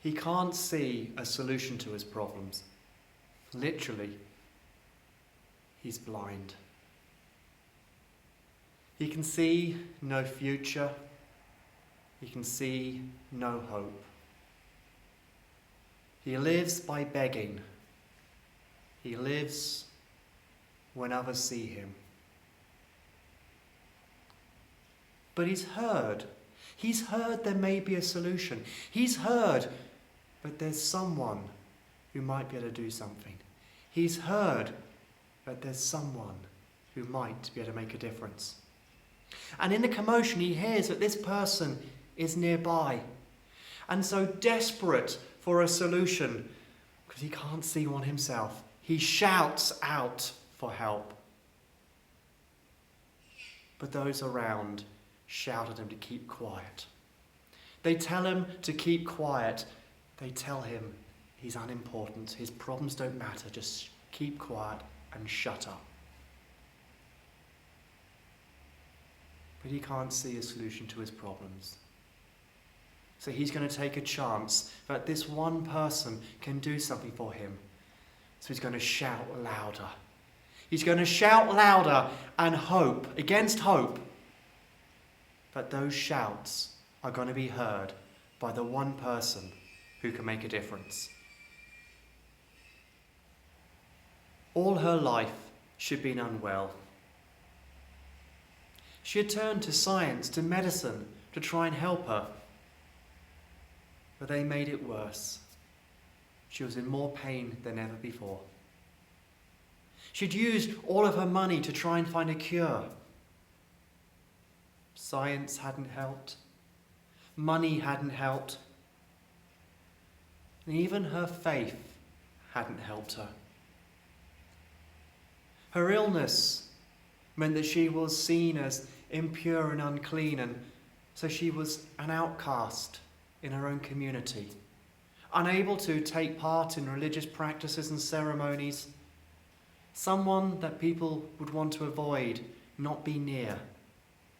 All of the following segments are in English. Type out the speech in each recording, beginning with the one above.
He can't see a solution to his problems. Literally, he's blind. He can see no future. He can see no hope. He lives by begging. He lives when others see him. But he's heard. He's heard there may be a solution. He's heard, but there's someone who might be able to do something. He's heard, but there's someone who might be able to make a difference. And in the commotion, he hears that this person is nearby. And so desperate for a solution, because he can't see one himself, he shouts out for help. But those around shout at him to keep quiet. They tell him to keep quiet. They tell him he's unimportant. His problems don't matter. Just keep quiet and shut up. But he can't see a solution to his problems. So he's going to take a chance that this one person can do something for him. So he's going to shout louder. He's going to shout louder and hope, against hope, that those shouts are going to be heard by the one person who can make a difference. All her life she'd been unwell. She had turned to science, to medicine, to try and help her. But they made it worse. She was in more pain than ever before. She'd used all of her money to try and find a cure. Science hadn't helped. Money hadn't helped. And even her faith hadn't helped her. Her illness meant that she was seen as impure and unclean, and so she was an outcast in her own community, unable to take part in religious practices and ceremonies, someone that people would want to avoid, not be near,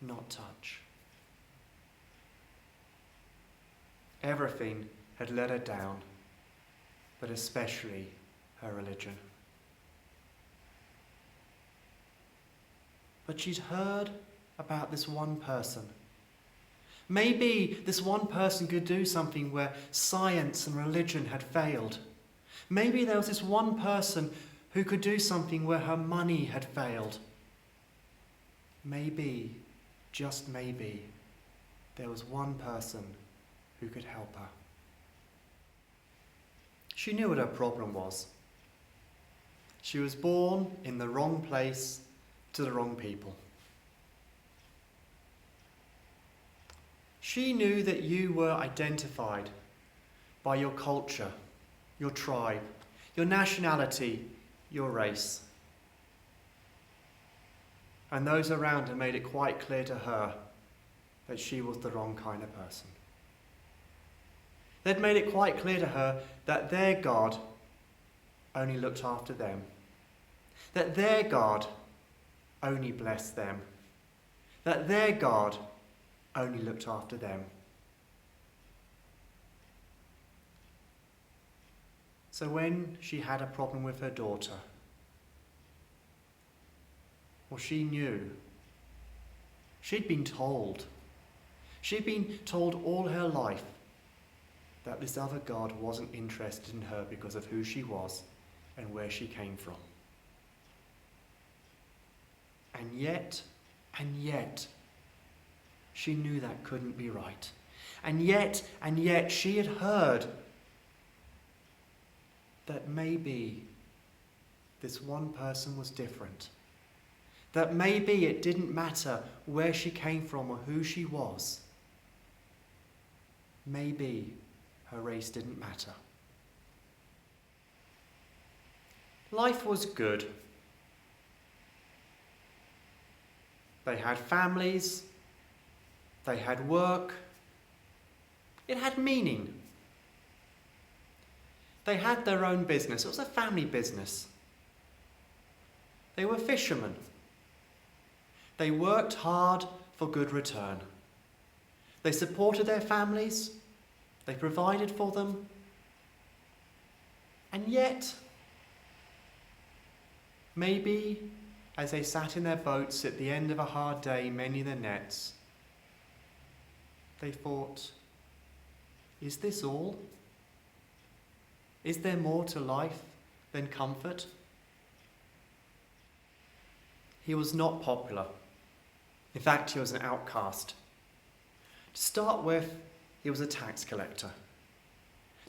not touch. Everything had let her down, but especially her religion. But she'd heard about this one person. Maybe this one person could do something where science and religion had failed. Maybe there was this one person who could do something where her money had failed. Maybe, just maybe, there was one person who could help her. She knew what her problem was. She was born in the wrong place to the wrong people. She knew that you were identified by your culture, your tribe, your nationality, your race. And those around her made it quite clear to her that she was the wrong kind of person. They'd made it quite clear to her that their God only looked after them, that their God only blessed them, that their God only looked after them. So when she had a problem with her daughter, well, she knew. She'd been told all her life that this other God wasn't interested in her because of who she was and where she came from. And yet, she knew that couldn't be right. And yet, she had heard that maybe this one person was different. That maybe it didn't matter where she came from or who she was. Maybe her race didn't matter. Life was good. They had families. They had work. It had meaning. They had their own business. It was a family business. They were fishermen. They worked hard for good return. They supported their families. They provided for them. And yet, maybe as they sat in their boats at the end of a hard day, mending their nets, they thought, is this all? Is there more to life than comfort? He was not popular. In fact, he was an outcast. To start with, he was a tax collector.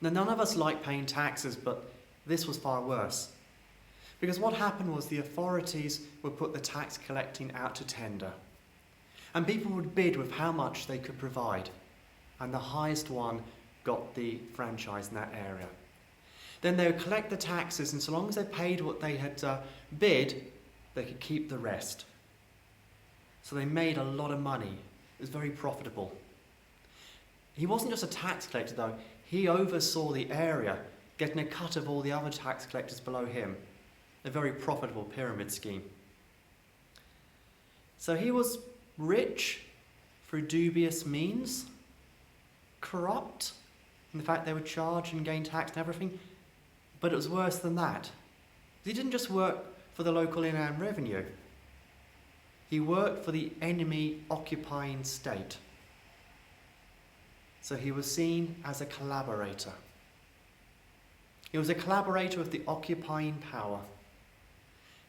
Now, none of us like paying taxes, but this was far worse. Because what happened was the authorities would put the tax collecting out to tender. And people would bid with how much they could provide. And the highest one got the franchise in that area. Then they would collect the taxes, and so long as they paid what they had bid, they could keep the rest. So they made a lot of money. It was very profitable. He wasn't just a tax collector, though. He oversaw the area, getting a cut of all the other tax collectors below him. A very profitable pyramid scheme. So he was rich through dubious means, corrupt in the fact they would charge and gain tax and everything, but it was worse than that. He didn't just work for the local inland revenue. He worked for the enemy occupying state. So he was seen as a collaborator. He was a collaborator with the occupying power.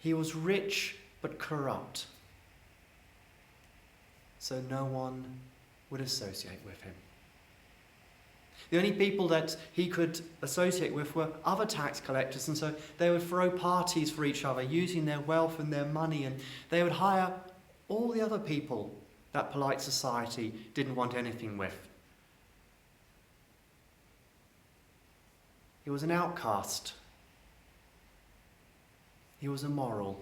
He was rich but corrupt. So no one would associate with him. The only people that he could associate with were other tax collectors, and so they would throw parties for each other, using their wealth and their money, and they would hire all the other people that polite society didn't want anything with. He was an outcast. He was immoral.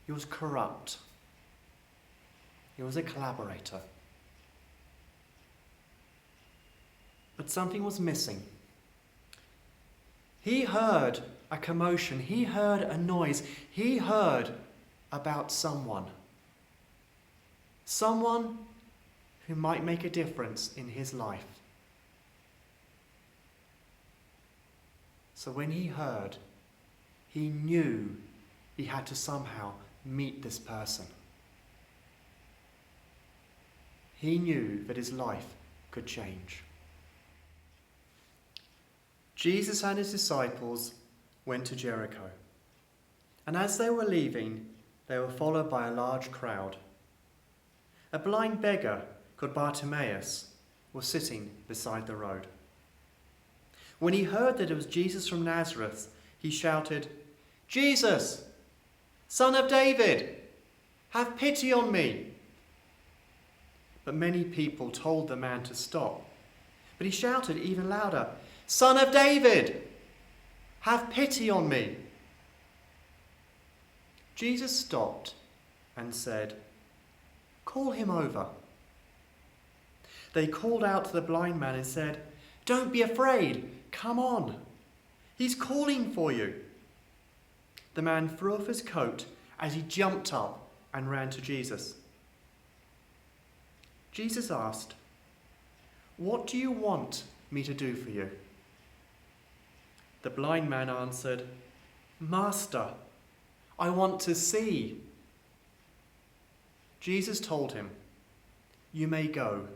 He was corrupt. He was a collaborator. But something was missing. He heard a commotion. He heard a noise. He heard about someone. Someone who might make a difference in his life. So when he heard, he knew he had to somehow meet this person. He knew that his life could change. Jesus and his disciples went to Jericho. And as they were leaving, they were followed by a large crowd. A blind beggar called Bartimaeus was sitting beside the road. When he heard that it was Jesus from Nazareth, he shouted, "Jesus, Son of David, have pity on me." But many people told the man to stop. But he shouted even louder, "Son of David, have pity on me." Jesus stopped and said, "Call him over." They called out to the blind man and said, "Don't be afraid, come on. He's calling for you." The man threw off his coat as he jumped up and ran to Jesus. Jesus asked, "What do you want me to do for you?" The blind man answered, "Master, I want to see." Jesus told him, "You may go.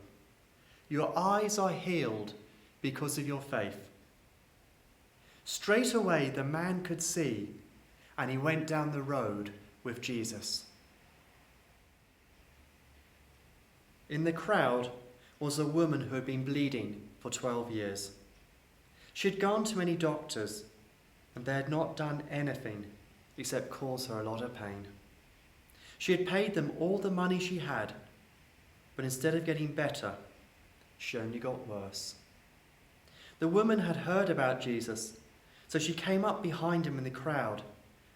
Your eyes are healed because of your faith." Straight away the man could see, and he went down the road with Jesus. In the crowd was a woman who had been bleeding for 12 years. She had gone to many doctors, and they had not done anything except cause her a lot of pain. She had paid them all the money she had, but instead of getting better, she only got worse. The woman had heard about Jesus, so she came up behind him in the crowd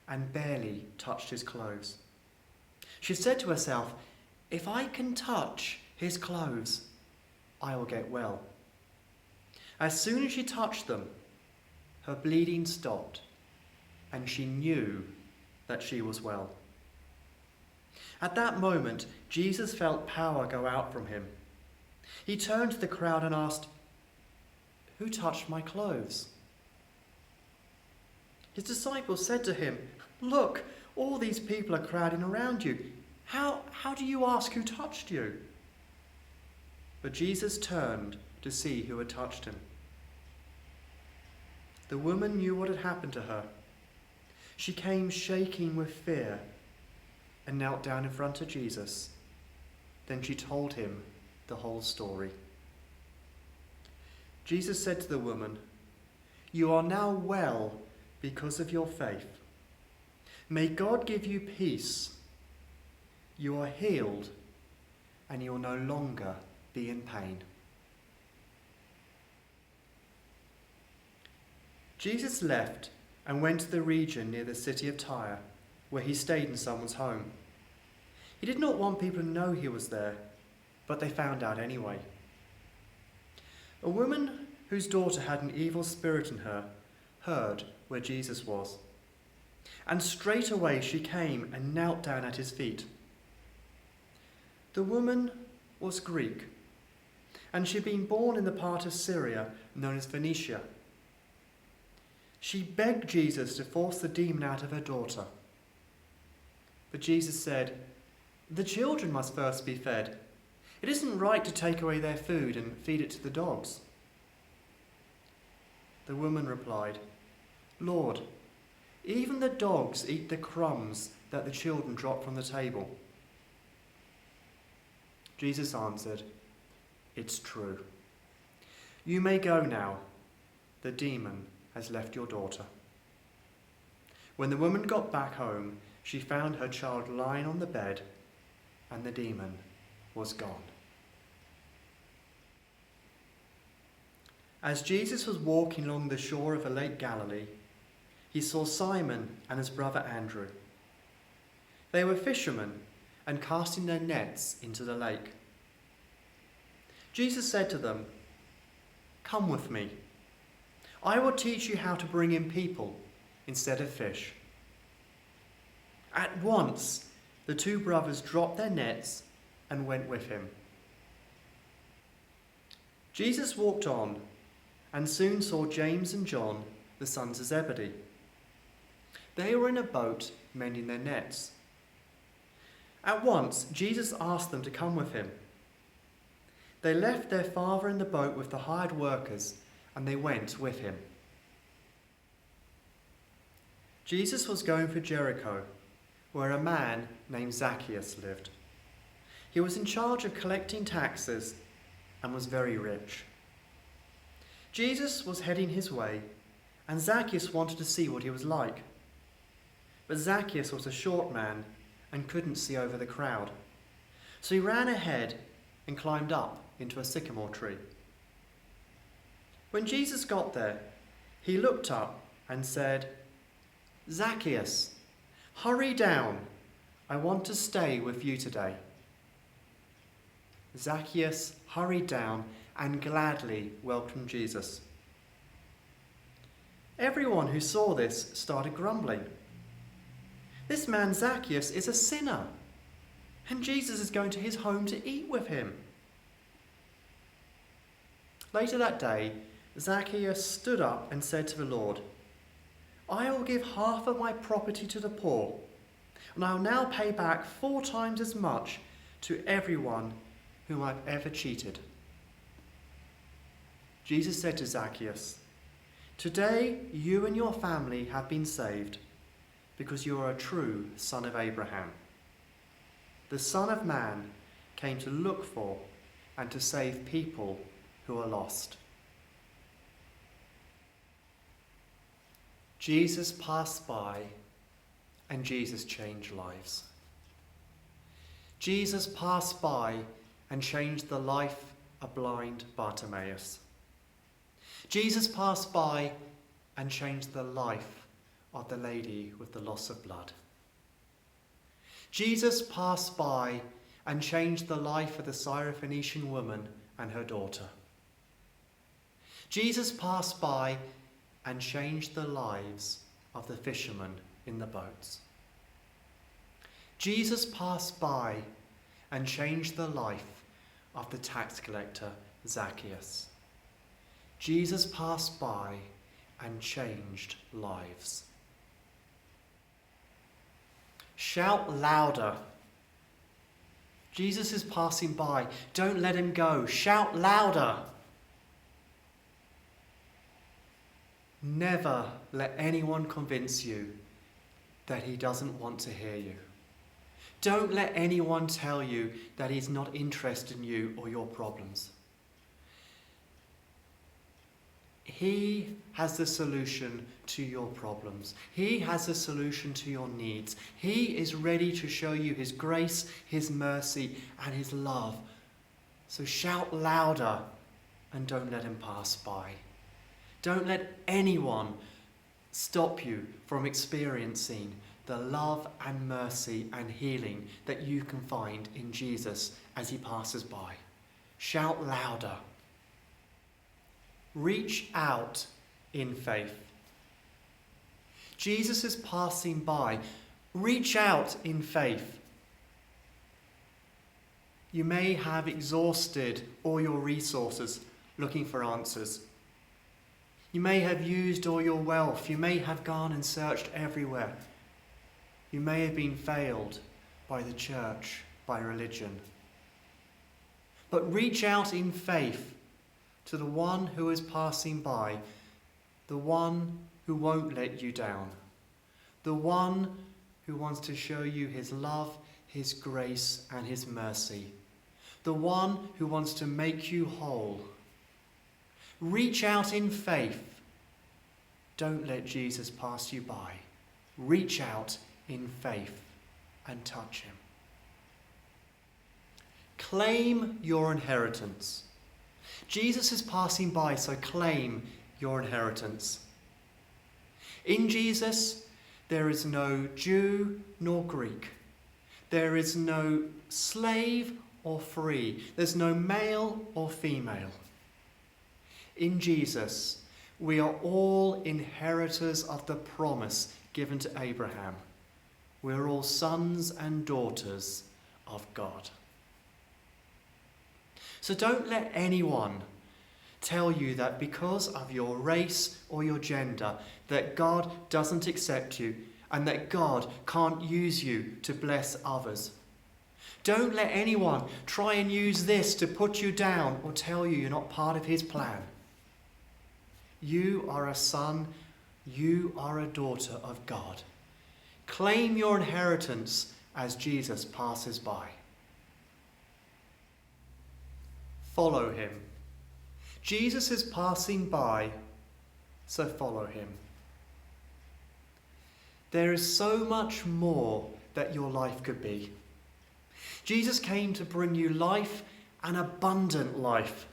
and barely touched his clothes. She said to herself, "If I can touch his clothes, I will get well." As soon as she touched them, her bleeding stopped, and she knew that she was well. At that moment, Jesus felt power go out from him. He turned to the crowd and asked, "Who touched my clothes?" His disciples said to him, "Look, all these people are crowding around you. How do you ask who touched you?" But Jesus turned to see who had touched him. The woman knew what had happened to her. She came shaking with fear and knelt down in front of Jesus. Then she told him the whole story. Jesus said to the woman, "You are now well because of your faith. May God give you peace. You are healed, and you will no longer be in pain." Jesus left and went to the region near the city of Tyre, where he stayed in someone's home. He did not want people to know he was there, but they found out anyway. A woman whose daughter had an evil spirit in her heard where Jesus was, and straight away she came and knelt down at his feet. The woman was Greek, and she had been born in the part of Syria known as Phoenicia. She begged Jesus to force the demon out of her daughter. But Jesus said, "The children must first be fed. It isn't right to take away their food and feed it to the dogs." The woman replied, "Lord, even the dogs eat the crumbs that the children drop from the table." Jesus answered, "It's true. You may go now. The demon has left your daughter." When the woman got back home, she found her child lying on the bed, and the demon was gone. As Jesus was walking along the shore of the Lake Galilee, he saw Simon and his brother Andrew. They were fishermen and casting their nets into the lake. Jesus said to them, "Come with me. I will teach you how to bring in people instead of fish." At once, the two brothers dropped their nets and went with him. Jesus walked on and soon saw James and John, the sons of Zebedee. They were in a boat mending their nets. At once, Jesus asked them to come with him. They left their father in the boat with the hired workers, and they went with him. Jesus was going through Jericho, where a man named Zacchaeus lived. He was in charge of collecting taxes and was very rich. Jesus was heading his way, and Zacchaeus wanted to see what he was like. But Zacchaeus was a short man and couldn't see over the crowd. So he ran ahead and climbed up into a sycamore tree. When Jesus got there, he looked up and said, "Zacchaeus, hurry down. I want to stay with you today." Zacchaeus hurried down and gladly welcomed Jesus. Everyone who saw this started grumbling. "This man Zacchaeus is a sinner, and Jesus is going to his home to eat with him." Later that day, Zacchaeus stood up and said to the Lord, "I will give half of my property to the poor, and I will now pay back 4 times as much to everyone whom I've ever cheated." Jesus said to Zacchaeus, "Today you and your family have been saved, because you are a true son of Abraham. The Son of Man came to look for and to save people who are lost." Jesus passed by, and Jesus changed lives. Jesus passed by and changed the life of blind Bartimaeus. Jesus passed by and changed the life of the lady with the loss of blood. Jesus passed by and changed the life of the Syrophoenician woman and her daughter. Jesus passed by and changed the lives of the fishermen in the boats. Jesus passed by and changed the life of the tax collector Zacchaeus. Jesus passed by and changed lives. Shout louder. Jesus is passing by. Don't let him go. Shout louder. Never let anyone convince you that he doesn't want to hear you. Don't let anyone tell you that he's not interested in you or your problems. He has the solution to your problems. He has the solution to your needs. He is ready to show you his grace, his mercy, and his love. So shout louder and don't let him pass by. Don't let anyone stop you from experiencing the love and mercy and healing that you can find in Jesus as he passes by. Shout louder. Reach out in faith. Jesus is passing by. Reach out in faith. You may have exhausted all your resources looking for answers. You may have used all your wealth. You may have gone and searched everywhere. You may have been failed by the church, by religion. But reach out in faith to the one who is passing by, the one who won't let you down, the one who wants to show you his love, his grace, and his mercy, the one who wants to make you whole. Reach out in faith. Don't let Jesus pass you by. Reach out in faith and touch him. Claim your inheritance. Jesus is passing by, so claim your inheritance. In Jesus, there is no Jew nor Greek. There is no slave or free. There's no male or female. In Jesus, we are all inheritors of the promise given to Abraham. We're all sons and daughters of God. So don't let anyone tell you that because of your race or your gender, that God doesn't accept you and that God can't use you to bless others. Don't let anyone try and use this to put you down or tell you you're not part of his plan. You are a son, you are a daughter of God. Claim your inheritance as Jesus passes by. Follow him. Jesus is passing by, so follow him. There is so much more that your life could be. Jesus came to bring you life, an abundant life.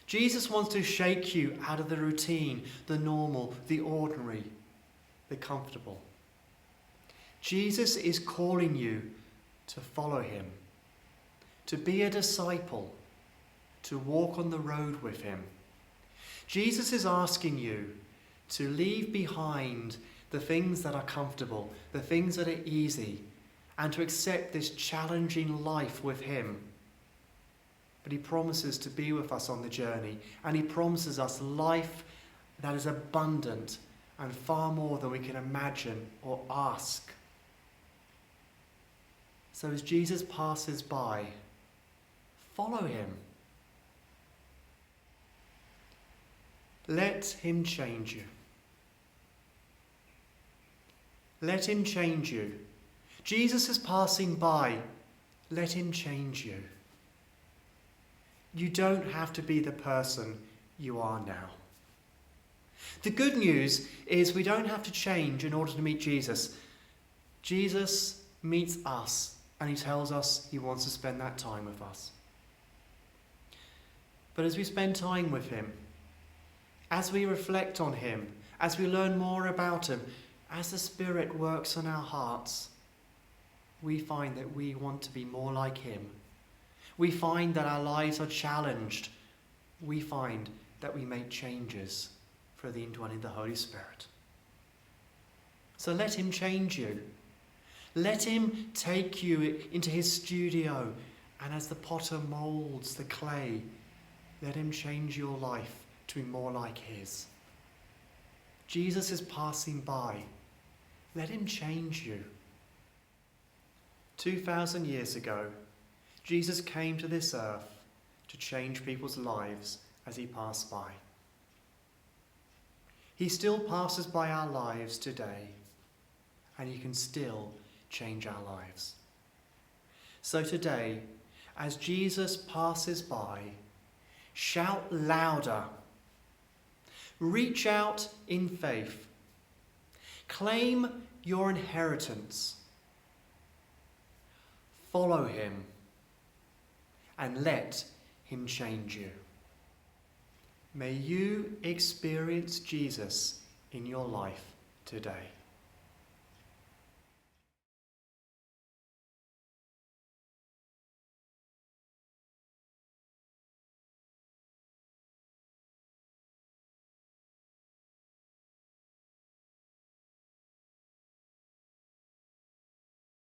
Jesus wants to shake you out of the routine, the normal, the ordinary, the comfortable. Jesus is calling you to follow him, to be a disciple, to walk on the road with him. Jesus is asking you to leave behind the things that are comfortable, the things that are easy, and to accept this challenging life with him. But he promises to be with us on the journey, and he promises us life that is abundant and far more than we can imagine or ask. So as Jesus passes by, follow him. Let him change you. Let him change you. Jesus is passing by. Let him change you. You don't have to be the person you are now. The good news is we don't have to change in order to meet Jesus. Jesus meets us and he tells us he wants to spend that time with us. But as we spend time with him, as we reflect on him, as we learn more about him, as the Spirit works on our hearts, we find that we want to be more like him. We find that our lives are challenged. We find that we make changes for the indwelling of the Holy Spirit. So let him change you. Let him take you into his studio And as the potter moulds the clay, let him change your life to be more like his. Jesus is passing by. Let him change you. 2,000 years ago, Jesus came to this earth to change people's lives as he passed by. He still passes by our lives today, and he can still change our lives. So today, as Jesus passes by, shout louder. Reach out in faith. Claim your inheritance. Follow him and let him change you. May you experience Jesus in your life today.